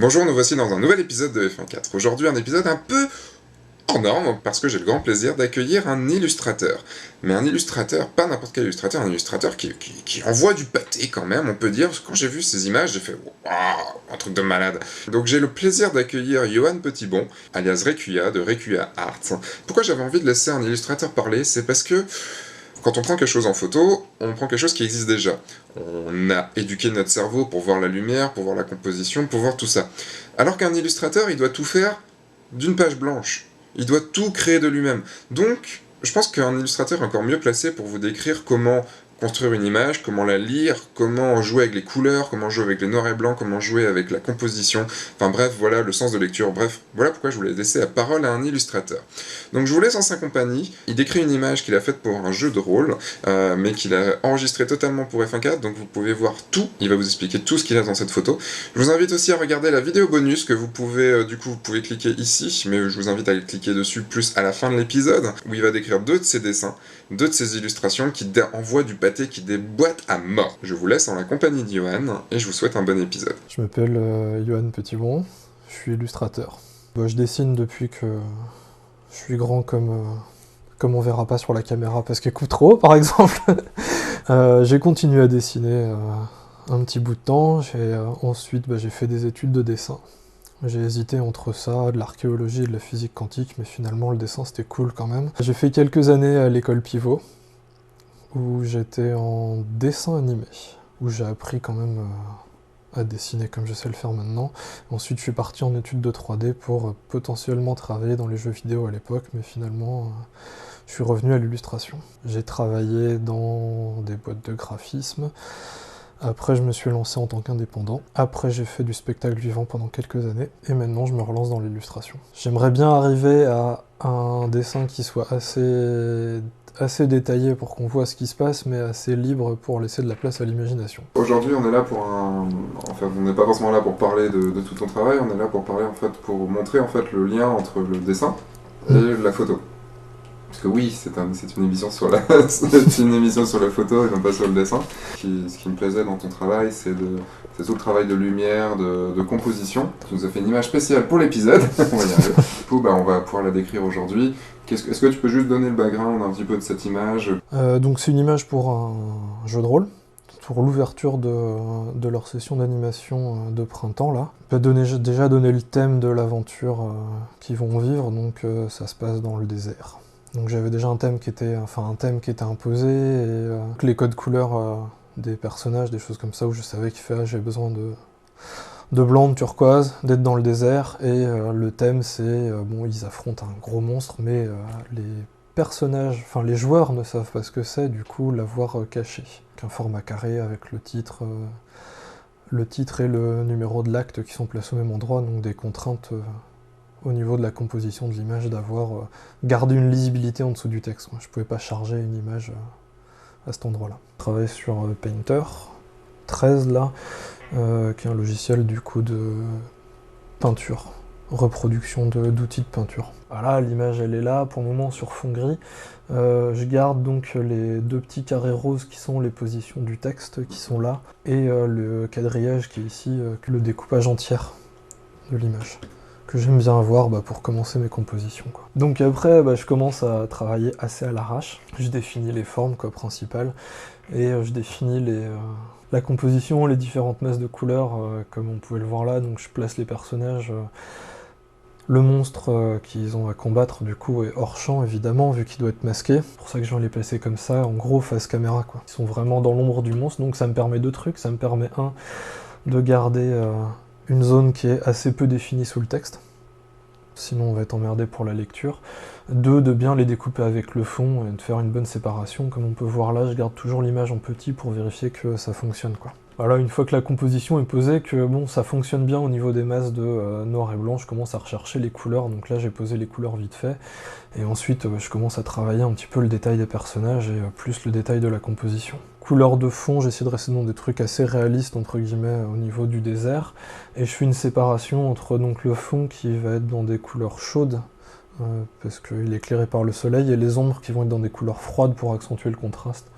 Bonjour, nous voici dans un nouvel épisode de F1.4. Aujourd'hui, un épisode un peu hors norme, parce que j'ai le grand plaisir d'accueillir un illustrateur. Mais un illustrateur, pas n'importe quel illustrateur, un illustrateur qui envoie du pâté quand même, on peut dire. Parce que quand j'ai vu ces images, j'ai fait « Waouh, un truc de malade !» Donc j'ai le plaisir d'accueillir Johan Petitbon, alias Recuya, de Recuya Arts. Pourquoi j'avais envie de laisser un illustrateur parler? C'est parce que quand on prend quelque chose en photo, on prend quelque chose qui existe déjà. On a éduqué notre cerveau pour voir la lumière, pour voir la composition, pour voir tout ça. Alors qu'un illustrateur, il doit tout faire d'une page blanche. Il doit tout créer de lui-même. Donc, je pense qu'un illustrateur est encore mieux placé pour vous décrire comment construire une image, comment la lire, comment jouer avec les couleurs, comment jouer avec les noirs et blancs, comment jouer avec la composition, enfin bref, voilà le sens de lecture, bref, voilà pourquoi je voulais laisser la parole à un illustrateur. Donc je vous laisse en sa compagnie, il décrit une image qu'il a faite pour un jeu de rôle, mais qu'il a enregistré totalement pour F1.4, donc vous pouvez voir tout, il va vous expliquer tout ce qu'il a dans cette photo. Je vous invite aussi à regarder la vidéo bonus que vous pouvez, du coup, vous pouvez cliquer ici, mais je vous invite à cliquer dessus plus à la fin de l'épisode, où il va décrire deux de ses dessins, deux de ses illustrations qui envoient du pâté, qui déboîtent à mort. Je vous laisse en la compagnie de Johan, et je vous souhaite un bon épisode. Je m'appelle Johan Petitbon, je suis illustrateur. Je dessine depuis que je suis grand comme on verra pas sur la caméra parce qu'elle coupe trop, par exemple. J'ai continué à dessiner un petit bout de temps, ensuite j'ai fait des études de dessin. J'ai hésité entre ça, de l'archéologie et de la physique quantique, mais finalement le dessin c'était cool quand même. J'ai fait quelques années à l'école Pivot, où j'étais en dessin animé, où j'ai appris quand même à dessiner comme je sais le faire maintenant. Ensuite je suis parti en études de 3D pour potentiellement travailler dans les jeux vidéo à l'époque, mais finalement je suis revenu à l'illustration. J'ai travaillé dans des boîtes de graphisme. Après, je me suis lancé en tant qu'indépendant. Après, j'ai fait du spectacle vivant pendant quelques années. Et maintenant, je me relance dans l'illustration. J'aimerais bien arriver à un dessin qui soit assez détaillé pour qu'on voit ce qui se passe, mais assez libre pour laisser de la place à l'imagination. Aujourd'hui, on est là pour Enfin, on n'est pas forcément là pour parler de tout ton travail, on est là pour parler, en fait, pour montrer, en fait, le lien entre le dessin et la photo. Parce que oui, c'est une émission sur la c'est une émission sur la photo et non pas sur le dessin. Ce qui me plaisait dans ton travail, c'est tout le travail de lumière, de composition. Tu nous as fait une image spéciale pour l'épisode, on va y arriver. Du coup, on va pouvoir la décrire aujourd'hui. Est-ce que tu peux juste donner le background un petit peu de cette image? Donc c'est une image pour un jeu de rôle, pour l'ouverture de leur session d'animation de printemps là. Déjà donné le thème de l'aventure qu'ils vont vivre, donc ça se passe dans le désert. Donc j'avais déjà un thème qui était imposé, et les codes couleurs des personnages, des choses comme ça, où je savais qu'il j'avais besoin de blanc, de turquoise, d'être dans le désert, et le thème c'est, ils affrontent un gros monstre, mais les personnages, les joueurs ne savent pas ce que c'est, du coup l'avoir caché. Un format carré avec le titre et le numéro de l'acte qui sont placés au même endroit, donc des contraintes au niveau de la composition de l'image, d'avoir gardé une lisibilité en dessous du texte. Je pouvais pas charger une image à cet endroit-là. Je travaille sur Painter 13 là, qui est un logiciel du coup de peinture, reproduction d'outils de peinture. Voilà, l'image elle est là, pour le moment sur fond gris. Je garde donc les deux petits carrés roses qui sont les positions du texte qui sont là, et le quadrillage qui est ici, le découpage entier de l'image, que j'aime bien avoir pour commencer mes compositions, quoi. Donc après, je commence à travailler assez à l'arrache. Je définis les formes principales, et je définis la composition, les différentes masses de couleurs, comme on pouvait le voir là. Donc je place les personnages. Le monstre qu'ils ont à combattre, du coup, est hors champ, évidemment, vu qu'il doit être masqué. C'est pour ça que je vais les placer comme ça, en gros, face caméra, quoi. Ils sont vraiment dans l'ombre du monstre, donc ça me permet deux trucs. Ça me permet, de garder une zone qui est assez peu définie sous le texte, sinon on va être emmerdé pour la lecture. 2, de bien les découper avec le fond et de faire une bonne séparation. Comme on peut voir là, je garde toujours l'image en petit pour vérifier que ça fonctionne, quoi. Voilà, une fois que la composition est posée, que ça fonctionne bien au niveau des masses de noir et blanc, je commence à rechercher les couleurs. Donc là j'ai posé les couleurs vite fait, et ensuite je commence à travailler un petit peu le détail des personnages et plus le détail de la composition. Couleur de fond, j'essaie de rester dans des trucs assez réalistes entre guillemets au niveau du désert, et je fais une séparation entre donc le fond qui va être dans des couleurs chaudes, parce qu'il est éclairé par le soleil, et les ombres qui vont être dans des couleurs froides pour accentuer le contraste,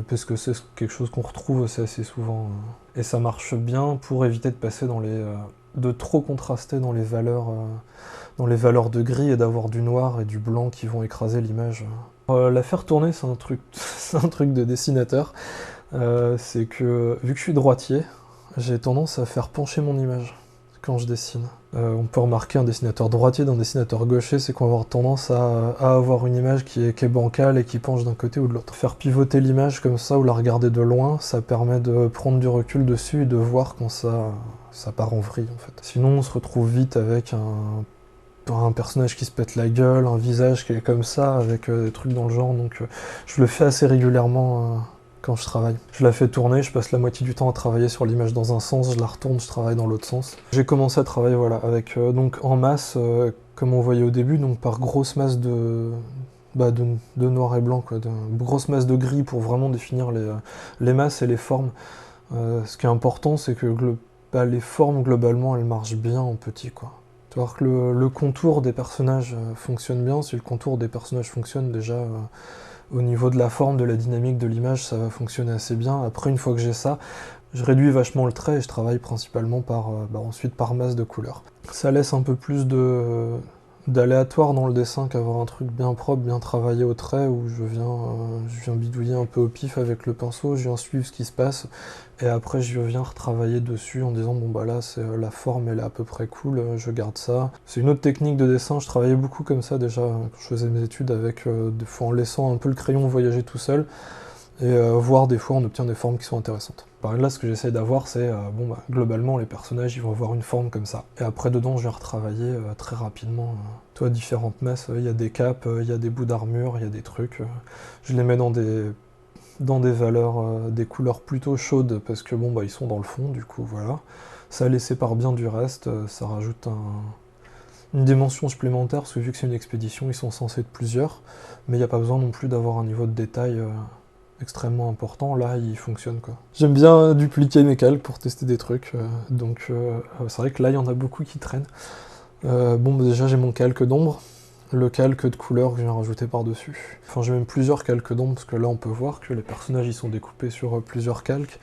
parce que c'est quelque chose qu'on retrouve assez souvent, et ça marche bien pour éviter de passer dans les de trop contraster dans les valeurs de gris et d'avoir du noir et du blanc qui vont écraser l'image. La faire tourner, c'est un truc, c'est un truc de dessinateur. C'est que, vu que je suis droitier, j'ai tendance à faire pencher mon image quand je dessine. On peut remarquer un dessinateur droitier d'un dessinateur gaucher, c'est qu'on va avoir tendance à avoir une image qui est bancale et qui penche d'un côté ou de l'autre. Faire pivoter l'image comme ça ou la regarder de loin, ça permet de prendre du recul dessus et de voir quand ça part en vrille en fait. Sinon on se retrouve vite avec un personnage qui se pète la gueule, un visage qui est comme ça, avec des trucs dans le genre, donc je le fais assez régulièrement quand je travaille. Je la fais tourner, je passe la moitié du temps à travailler sur l'image dans un sens, je la retourne, je travaille dans l'autre sens. J'ai commencé à travailler voilà, avec donc en masse, comme on voyait au début, donc par grosse masse de noir et blanc, quoi, de grosse masse de gris pour vraiment définir les masses et les formes. Ce qui est important, c'est que les formes, globalement, elles marchent bien en petit, quoi. Tu vois que le contour des personnages fonctionne bien. Si le contour des personnages fonctionne déjà au niveau de la forme, de la dynamique de l'image, ça va fonctionner assez bien. Après, une fois que j'ai ça, je réduis vachement le trait et je travaille principalement ensuite par masse de couleurs. Ça laisse un peu plus d'aléatoire dans le dessin qu'avoir un truc bien propre, bien travaillé au trait où je viens bidouiller un peu au pif avec le pinceau, je viens suivre ce qui se passe et après je viens retravailler dessus en disant bon bah là c'est la forme elle est à peu près cool, je garde ça. C'est une autre technique de dessin, je travaillais beaucoup comme ça déjà quand je faisais mes études avec des fois en laissant un peu le crayon voyager tout seul et voire des fois on obtient des formes qui sont intéressantes. Par là, ce que j'essaie d'avoir, c'est, globalement, les personnages, ils vont avoir une forme comme ça. Et après, dedans, je vais retravailler très rapidement. Toi, différentes masses, il y a des capes, il y a des bouts d'armure, il y a des trucs. Je les mets dans des valeurs, des couleurs plutôt chaudes, parce que, ils sont dans le fond, du coup, voilà. Ça les sépare bien du reste, ça rajoute une dimension supplémentaire, parce que vu que c'est une expédition, ils sont censés être plusieurs, mais il n'y a pas besoin non plus d'avoir un niveau de détail extrêmement important, là il fonctionne quoi. J'aime bien dupliquer mes calques pour tester des trucs, c'est vrai que là il y en a beaucoup qui traînent. Déjà j'ai mon calque d'ombre, le calque de couleur que je viens rajouter par-dessus. Enfin j'ai même plusieurs calques d'ombre parce que là on peut voir que les personnages ils sont découpés sur plusieurs calques.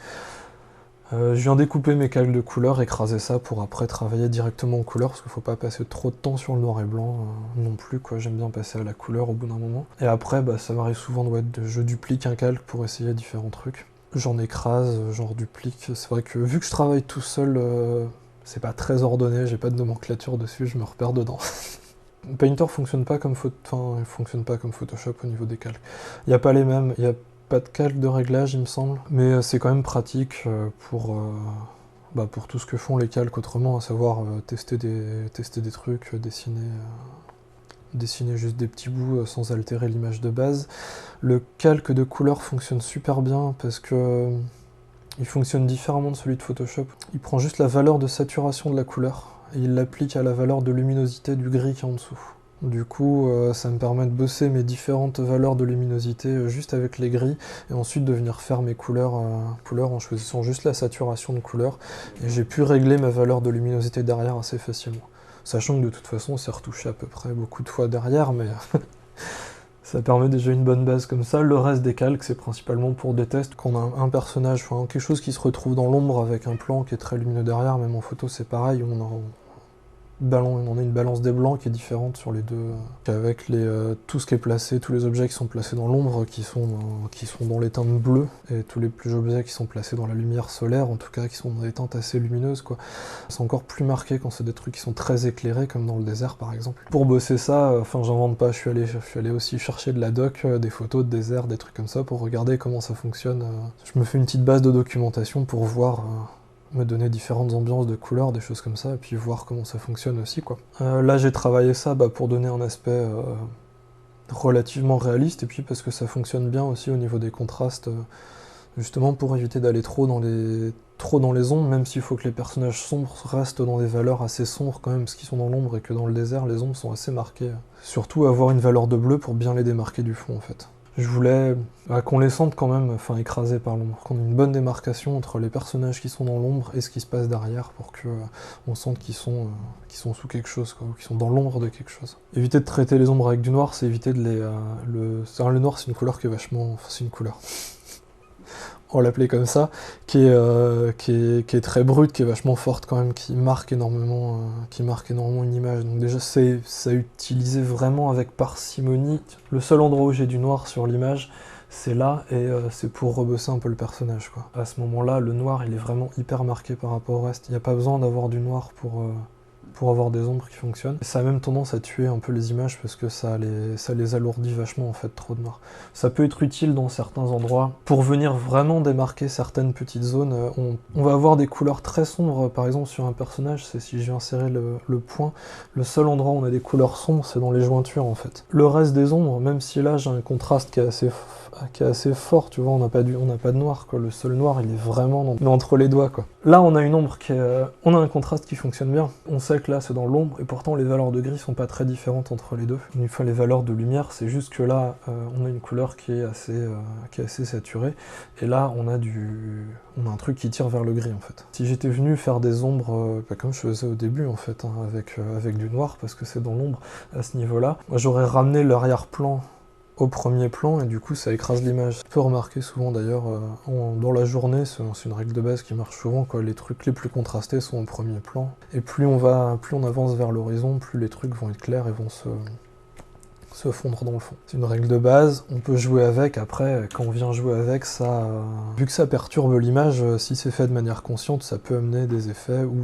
Je viens découper mes calques de couleur, écraser ça pour après travailler directement en couleur, parce qu'il faut pas passer trop de temps sur le noir et blanc non plus, quoi. J'aime bien passer à la couleur au bout d'un moment. Et après, ça m'arrive souvent je duplique un calque pour essayer différents trucs. J'en écrase, j'en reduplique. C'est vrai que vu que je travaille tout seul, c'est pas très ordonné, j'ai pas de nomenclature dessus, je me repère dedans. Painter fonctionne pas comme il fonctionne pas comme Photoshop au niveau des calques. Il y a pas les mêmes, pas de calque de réglage il me semble, mais c'est quand même pratique pour tout ce que font les calques autrement, à savoir tester des trucs, dessiner juste des petits bouts sans altérer l'image de base. Le calque de couleur fonctionne super bien parce que il fonctionne différemment de celui de Photoshop. Il prend juste la valeur de saturation de la couleur et il l'applique à la valeur de luminosité du gris qui est en dessous. Du coup, ça me permet de bosser mes différentes valeurs de luminosité juste avec les gris, et ensuite de venir faire mes couleurs en choisissant juste la saturation de couleur, et j'ai pu régler ma valeur de luminosité derrière assez facilement. Sachant que de toute façon, c'est retouché à peu près beaucoup de fois derrière, mais ça permet déjà une bonne base comme ça. Le reste des calques, c'est principalement pour des tests qu'on a un personnage, enfin quelque chose qui se retrouve dans l'ombre avec un plan qui est très lumineux derrière, même en photo c'est pareil, on a une balance des blancs qui est différente sur les deux, avec tout ce qui est placé, tous les objets qui sont placés dans l'ombre, qui sont dans les teintes bleues, et tous les plus objets qui sont placés dans la lumière solaire, en tout cas qui sont dans des teintes assez lumineuses, quoi. C'est encore plus marqué quand c'est des trucs qui sont très éclairés, comme dans le désert par exemple. Pour bosser ça, j'invente pas, je suis allé aussi chercher de la doc, des photos de désert, des trucs comme ça, pour regarder comment ça fonctionne. Je me fais une petite base de documentation pour voir me donner différentes ambiances de couleurs, des choses comme ça, et puis voir comment ça fonctionne aussi, quoi. Là, j'ai travaillé ça pour donner un aspect relativement réaliste, et puis parce que ça fonctionne bien aussi au niveau des contrastes, justement pour éviter d'aller trop dans les ombres, même s'il faut que les personnages sombres restent dans des valeurs assez sombres quand même, parce qu'ils sont dans l'ombre, et que dans le désert, les ombres sont assez marquées. Surtout avoir une valeur de bleu pour bien les démarquer du fond, en fait. Je voulais qu'on les sente quand même écrasés par l'ombre, qu'on ait une bonne démarcation entre les personnages qui sont dans l'ombre et ce qui se passe derrière pour qu'on sente qu'ils sont sous quelque chose, quoi, ou qu'ils sont dans l'ombre de quelque chose. Éviter de traiter les ombres avec du noir, c'est éviter de le noir c'est une couleur qui est vachement... Enfin, c'est une couleur. on va l'appeler comme ça, qui est très brute, qui est vachement forte quand même, qui marque énormément une image. Donc déjà, c'est à utiliser vraiment avec parcimonie. Le seul endroit où j'ai du noir sur l'image, c'est là, et c'est pour rebosser un peu le personnage, quoi. À ce moment-là, le noir, il est vraiment hyper marqué par rapport au reste. Il n'y a pas besoin d'avoir du noir pour avoir des ombres qui fonctionnent. Et ça a même tendance à tuer un peu les images parce que ça les alourdit vachement en fait, trop de noir. Ça peut être utile dans certains endroits pour venir vraiment démarquer certaines petites zones. On va avoir des couleurs très sombres, par exemple sur un personnage, c'est si je viens insérer le point, le seul endroit où on a des couleurs sombres, c'est dans les jointures en fait. Le reste des ombres, même si là j'ai un contraste qui est assez fort, tu vois, on n'a pas de noir, quoi. Le seul noir, il est vraiment entre les doigts, quoi. Là, on a une ombre on a un contraste qui fonctionne bien. On sait que là, c'est dans l'ombre, et pourtant, les valeurs de gris sont pas très différentes entre les deux. Une fois les valeurs de lumière, c'est juste que là, on a une couleur qui est assez saturée, et là, on a un truc qui tire vers le gris, en fait. Si j'étais venu faire des ombres, comme je faisais au début, en fait, hein, avec du noir, parce que c'est dans l'ombre, à ce niveau-là, j'aurais ramené l'arrière-plan au premier plan et du coup ça écrase l'image. Tu peux remarquer souvent d'ailleurs dans la journée, c'est une règle de base qui marche souvent, quoi. Les trucs les plus contrastés sont au premier plan et plus on avance vers l'horizon, plus les trucs vont être clairs et vont se fondre dans le fond. C'est une règle de base, on peut jouer avec. Après, quand on vient jouer avec, ça, vu que ça perturbe l'image, si c'est fait de manière consciente, ça peut amener des effets ou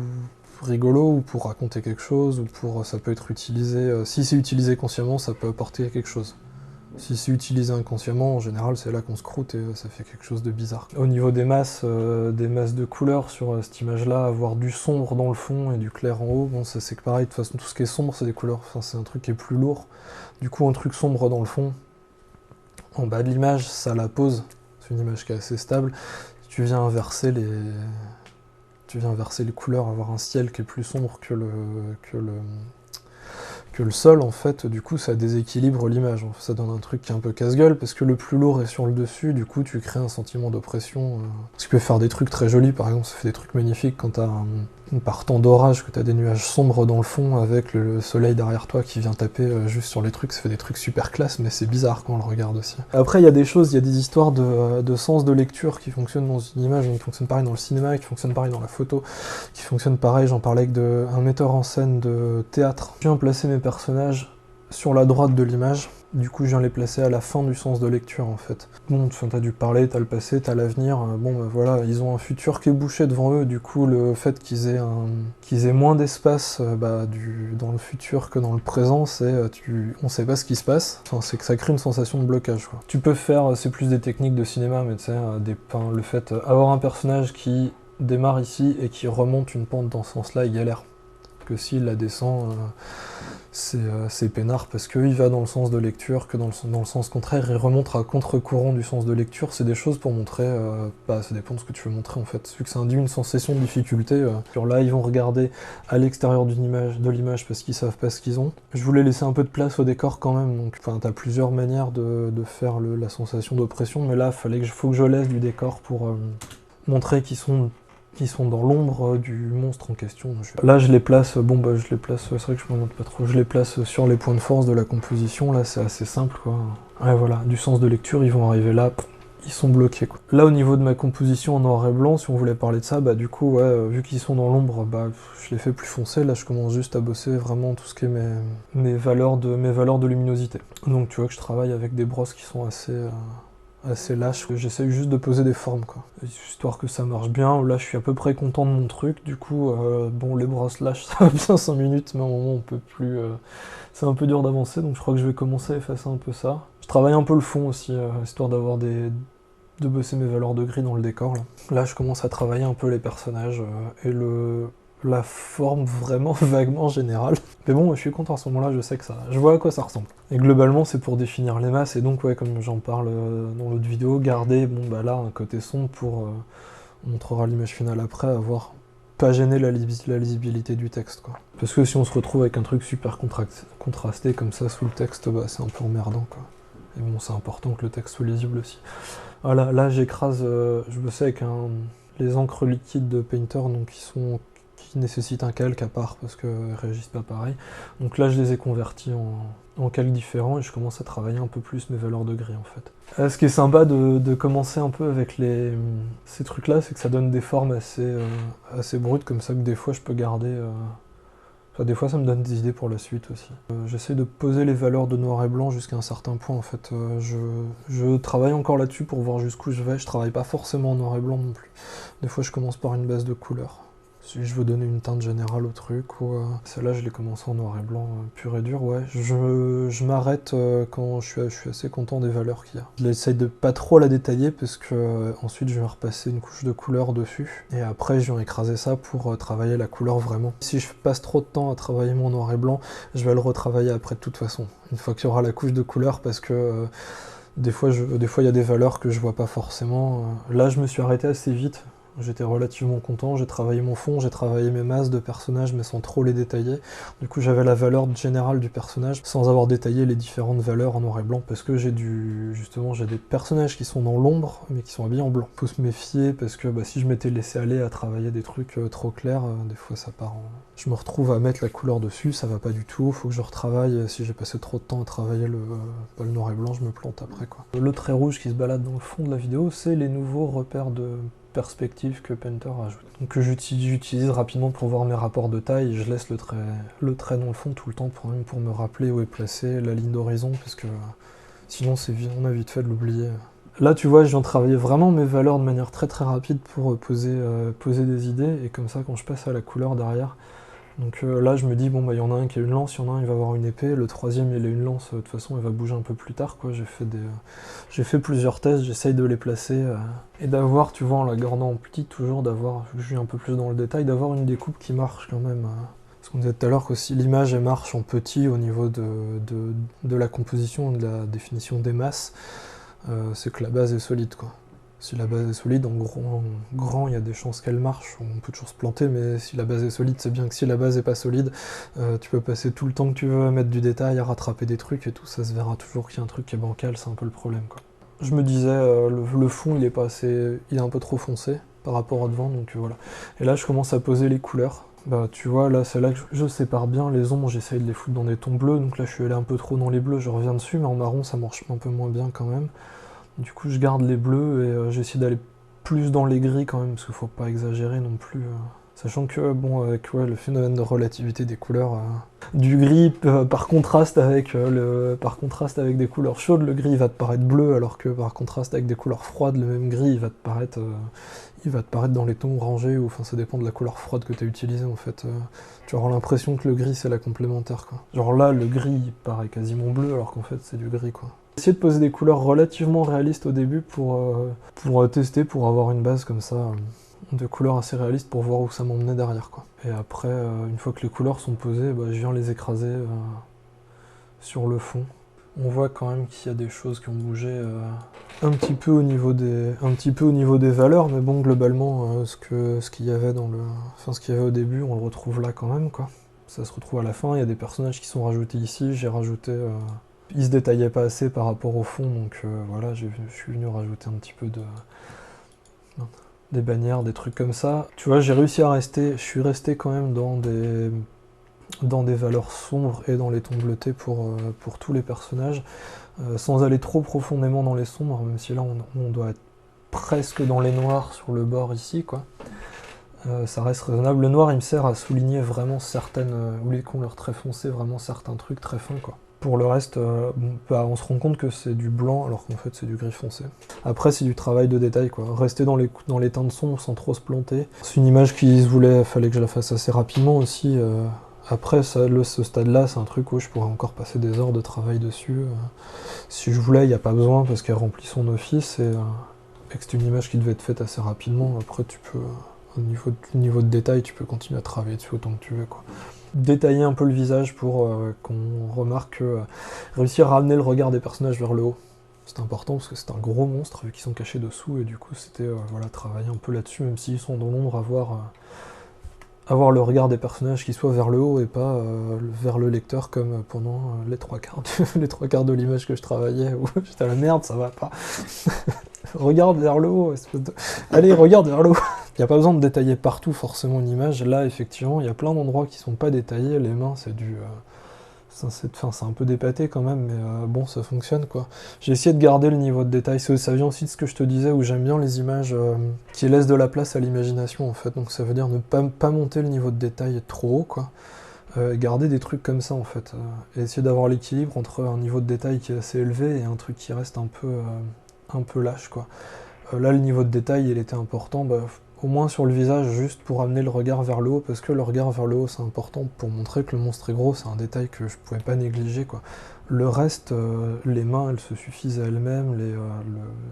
rigolo, ou pour raconter quelque chose, ou ça peut être utilisé, si c'est utilisé consciemment, ça peut apporter quelque chose. Si c'est utilisé inconsciemment, en général, c'est là qu'on se croûte et ça fait quelque chose de bizarre. Au niveau des masses de couleurs sur cette image-là, avoir du sombre dans le fond et du clair en haut, bon, ça c'est que pareil, de toute façon, tout ce qui est sombre, c'est des couleurs, enfin, c'est un truc qui est plus lourd. Du coup, un truc sombre dans le fond, en bas de l'image, ça la pose. C'est une image qui est assez stable. Si tu viens inverser les couleurs, avoir un ciel qui est plus sombre que le sol, en fait, du coup, ça déséquilibre l'image. Ça donne un truc qui est un peu casse-gueule, parce que le plus lourd est sur le dessus, du coup, tu crées un sentiment d'oppression. Tu peux faire des trucs très jolis, par exemple, ça fait des trucs magnifiques quand t'as par temps d'orage, que t'as des nuages sombres dans le fond, avec le soleil derrière toi qui vient taper juste sur les trucs, ça fait des trucs super classe, mais c'est bizarre quand on le regarde aussi. Après, il y a des histoires de sens de lecture qui fonctionnent dans une image, qui fonctionnent pareil dans le cinéma, qui fonctionnent pareil dans la photo, qui fonctionnent pareil, j'en parlais avec un metteur en scène de théâtre. Je viens placer mes personnages sur la droite de l'image, du coup je viens les placer à la fin du sens de lecture en fait. Bon, t'as dû parler, t'as le passé, t'as l'avenir, bon bah voilà, ils ont un futur qui est bouché devant eux, du coup le fait qu'ils aient moins d'espace dans le futur que dans le présent, on sait pas ce qui se passe, enfin, c'est que ça crée une sensation de blocage, quoi. Tu peux faire, c'est plus des techniques de cinéma, mais tu sais, le fait avoir un personnage qui démarre ici et qui remonte une pente dans ce sens-là, il galère. Que s'il la descend, c'est peinard parce qu'il va dans le sens de lecture, que dans le sens contraire, il remonte à contre-courant du sens de lecture. C'est des choses pour montrer, ça dépend de ce que tu veux montrer en fait. Vu que ça induit une sensation de difficulté, là ils vont regarder à l'extérieur de l'image parce qu'ils savent pas ce qu'ils ont. Je voulais laisser un peu de place au décor quand même, donc t'as plusieurs manières de faire la sensation d'oppression, mais là faut que je laisse du décor pour montrer qu'ils sont dans l'ombre du monstre en question. Là, je les place, c'est vrai que je me montre pas trop, je les place sur les points de force de la composition, là c'est assez simple, quoi. Ouais, voilà, du sens de lecture, ils vont arriver là, ils sont bloqués, quoi. Là, au niveau de ma composition en noir et blanc, si on voulait parler de ça, du coup, ouais, vu qu'ils sont dans l'ombre, je les fais plus foncés, là je commence juste à bosser vraiment tout ce qui est mes valeurs de luminosité. Donc tu vois que je travaille avec des brosses qui sont assez lâche, j'essaye juste de poser des formes, quoi. Histoire que ça marche bien. Là, je suis à peu près content de mon truc. Du coup, les brosses lâches, ça va bien 5 minutes, mais à un moment, on peut plus... c'est un peu dur d'avancer, donc je crois que je vais commencer à effacer un peu ça. Je travaille un peu le fond aussi, histoire d'avoir de bosser mes valeurs de gris dans le décor. Là, je commence à travailler un peu les personnages et la forme vraiment vaguement générale. Mais bon, je suis content à ce moment-là, je vois à quoi ça ressemble. Et globalement, c'est pour définir les masses, et donc, ouais, comme j'en parle dans l'autre vidéo, garder, là, un côté sombre pour, on montrera l'image finale après, pas gêner la lisibilité du texte, quoi. Parce que si on se retrouve avec un truc super contrasté comme ça sous le texte, c'est un peu emmerdant, quoi. Et bon, c'est important que le texte soit lisible aussi. Voilà, là, j'écrase, je bossais avec les encres liquides de Painter, donc qui qui nécessitent un calque à part parce qu'elles réagissent pas pareil. Donc là, je les ai convertis en calques différents et je commence à travailler un peu plus mes valeurs de gris en fait. Ce qui est sympa de commencer un peu avec ces trucs-là, c'est que ça donne des formes assez brutes, comme ça que des fois je peux garder... Enfin, des fois ça me donne des idées pour la suite aussi. J'essaie de poser les valeurs de noir et blanc jusqu'à un certain point en fait. Je travaille encore là-dessus pour voir jusqu'où je vais. Je travaille pas forcément en noir et blanc non plus. Des fois je commence par une base de couleurs. Si je veux donner une teinte générale au truc, ou celle-là je l'ai commencé en noir et blanc pur et dur, ouais. Je m'arrête quand je suis assez content des valeurs qu'il y a. J'essaie de pas trop la détailler parce que ensuite je vais repasser une couche de couleur dessus et après je vais écraser ça pour travailler la couleur vraiment. Si je passe trop de temps à travailler mon noir et blanc, je vais le retravailler après de toute façon, une fois qu'il y aura la couche de couleur parce que des fois il y a des valeurs que je vois pas forcément. Là je me suis arrêté assez vite. J'étais relativement content, j'ai travaillé mon fond, j'ai travaillé mes masses de personnages mais sans trop les détailler. Du coup j'avais la valeur générale du personnage sans avoir détaillé les différentes valeurs en noir et blanc parce que j'ai des personnages qui sont dans l'ombre mais qui sont habillés en blanc. Faut se méfier parce que si je m'étais laissé aller à travailler des trucs trop clairs, des fois ça part en... Je me retrouve à mettre la couleur dessus, ça va pas du tout, faut que je retravaille. Si j'ai passé trop de temps à travailler pas le noir et blanc, je me plante après quoi. Le trait rouge qui se balade dans le fond de la vidéo, c'est les nouveaux repères de perspective que Painter rajoute. Donc que j'utilise rapidement pour voir mes rapports de taille, je laisse le trait dans le fond tout le temps pour me rappeler où est placée la ligne d'horizon, parce que sinon on a vite fait de l'oublier. Là tu vois, je viens de travailler vraiment mes valeurs de manière très très rapide pour poser des idées, et comme ça quand je passe à la couleur derrière, donc là je me dis bon il y en a un qui a une lance, il y en a un il va avoir une épée, le troisième il a une lance, de toute façon il va bouger un peu plus tard quoi. J'ai fait plusieurs tests, j'essaye de les placer et d'avoir, tu vois, en la gardant en petit, toujours d'avoir, vu que je suis un peu plus dans le détail, d'avoir une découpe qui marche quand même. Parce qu'on disait tout à l'heure qu'aussi l'image elle marche en petit au niveau de la composition, de la définition des masses, c'est que la base est solide quoi. Si la base est solide, en grand, il y a des chances qu'elle marche, on peut toujours se planter, mais si la base est solide, c'est bien que si la base est pas solide, tu peux passer tout le temps que tu veux à mettre du détail, à rattraper des trucs et tout, ça se verra toujours qu'il y a un truc qui est bancal, c'est un peu le problème quoi. Je me disais, le fond il est un peu trop foncé par rapport à devant, donc voilà. Et là je commence à poser les couleurs. Tu vois, là c'est là que je sépare bien les ombres, j'essaye de les foutre dans des tons bleus, donc là je suis allé un peu trop dans les bleus, je reviens dessus, mais en marron ça marche un peu moins bien quand même. Du coup, je garde les bleus et j'essaie d'aller plus dans les gris quand même, parce qu'il faut pas exagérer non plus. Sachant que, bon, avec le phénomène de relativité des couleurs, du gris, par contraste avec des couleurs chaudes, le gris va te paraître bleu, alors que par contraste avec des couleurs froides, le même gris, il va te paraître dans les tons orangés, ou enfin ça dépend de la couleur froide que tu as utilisée en fait. Tu auras l'impression que le gris c'est la complémentaire quoi. Genre là, le gris il paraît quasiment bleu, alors qu'en fait c'est du gris quoi. Essayer de poser des couleurs relativement réalistes au début pour tester, pour avoir une base comme ça, de couleurs assez réalistes pour voir où ça m'emmenait derrière quoi. Et après, une fois que les couleurs sont posées, je viens les écraser sur le fond. On voit quand même qu'il y a des choses qui ont bougé un petit peu au niveau des valeurs, mais bon globalement ce qu'il y avait au début, on le retrouve là quand même quoi. Ça se retrouve à la fin, il y a des personnages qui sont rajoutés ici, j'ai rajouté... Ils se détaillaient pas assez par rapport au fond, donc voilà, je suis venu rajouter un petit peu des bannières, des trucs comme ça. Tu vois, je suis resté quand même dans des valeurs sombres et dans les tons bleutés pour tous les personnages, sans aller trop profondément dans les sombres, même si là on doit être presque dans les noirs sur le bord ici, quoi. Ça reste raisonnable. Le noir il me sert à souligner vraiment ou les couleurs très foncées, vraiment certains trucs très fins, quoi. Pour le reste, on se rend compte que c'est du blanc alors qu'en fait c'est du gris foncé. Après c'est du travail de détail quoi, rester dans les teintes sombres sans trop se planter. C'est une image qui se voulait, fallait que je la fasse assez rapidement aussi. Après ce stade-là c'est un truc où je pourrais encore passer des heures de travail dessus. Si je voulais, il n'y a pas besoin parce qu'elle remplit son office et que c'est une image qui devait être faite assez rapidement. Après tu peux, au niveau de détail, tu peux continuer à travailler dessus autant que tu veux quoi. Détailler un peu le visage pour qu'on remarque réussir à ramener le regard des personnages vers le haut. C'est important parce que c'est un gros monstre vu qu'ils sont cachés dessous et du coup c'était travailler un peu là-dessus, même s'ils sont dans l'ombre, avoir le regard des personnages qui soit vers le haut et pas vers le lecteur comme pendant les trois quarts de l'image que je travaillais où j'étais à la merde, ça va pas. Regarde vers le haut, espèce de... Allez, regarde vers le haut. Il n'y a pas besoin de détailler partout forcément une image. Là, effectivement, il y a plein d'endroits qui sont pas détaillés. Les mains, c'est du... c'est un peu dépaté quand même, mais bon, ça fonctionne quoi. J'ai essayé de garder le niveau de détail. Ça vient aussi de ce que je te disais, où j'aime bien les images qui laissent de la place à l'imagination en fait. Donc ça veut dire ne pas monter le niveau de détail trop haut quoi. Garder des trucs comme ça en fait. Et essayer d'avoir l'équilibre entre un niveau de détail qui est assez élevé et un truc qui reste un peu lâche quoi. Là, le niveau de détail, il était important, au moins sur le visage, juste pour amener le regard vers le haut, parce que le regard vers le haut, c'est important pour montrer que le monstre est gros, c'est un détail que je pouvais pas négliger, quoi. Le reste, les mains, elles se suffisent à elles-mêmes,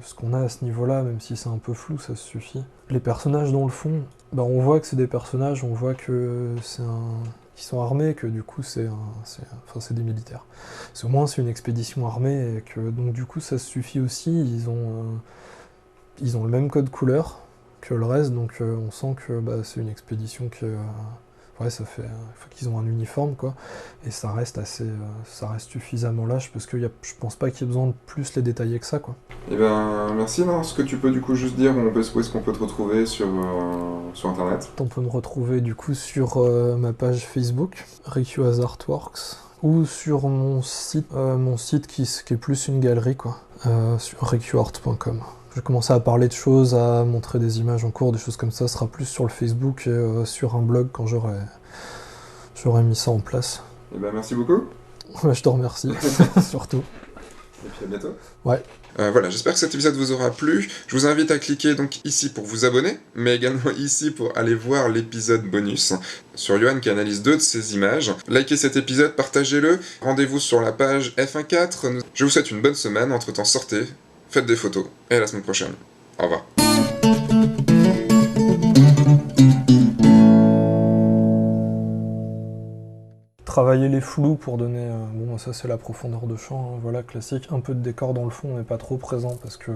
ce qu'on a à ce niveau-là, même si c'est un peu flou, ça se suffit. Les personnages dans le fond, on voit que c'est des personnages, on voit que qu'ils sont armés, que du coup c'est des militaires. Au moins c'est une expédition armée, et que donc du coup ça se suffit aussi, ils ont le même code couleur que le reste, donc on sent que c'est une expédition que ça fait qu'ils ont un uniforme quoi, et ça reste suffisamment lâche parce que je pense pas qu'il y ait besoin de plus les détailler que ça quoi. Eh ben merci. Non, est-ce que tu peux du coup juste dire où est-ce qu'on peut te retrouver sur internet? On peut me retrouver du coup sur ma page Facebook, Rikuaz Artworks, ou sur mon site qui est plus une galerie quoi, sur rikuart.com. Je vais commencer à parler de choses, à montrer des images en cours, des choses comme ça. Ce sera plus sur le Facebook et sur un blog quand j'aurai mis ça en place. Eh ben merci beaucoup. Je te remercie, surtout. Et puis à bientôt. Ouais. Voilà, j'espère que cet épisode vous aura plu. Je vous invite à cliquer donc ici pour vous abonner, mais également ici pour aller voir l'épisode bonus sur Yoann qui analyse 2 de ces images. Likez cet épisode, partagez-le. Rendez-vous sur la page F14. Je vous souhaite une bonne semaine. Entre-temps, sortez, faites des photos. Et à la semaine prochaine. Au revoir. Travailler les flous pour donner... ça c'est la profondeur de champ, hein, voilà, classique. Un peu de décor dans le fond, mais pas trop présent parce que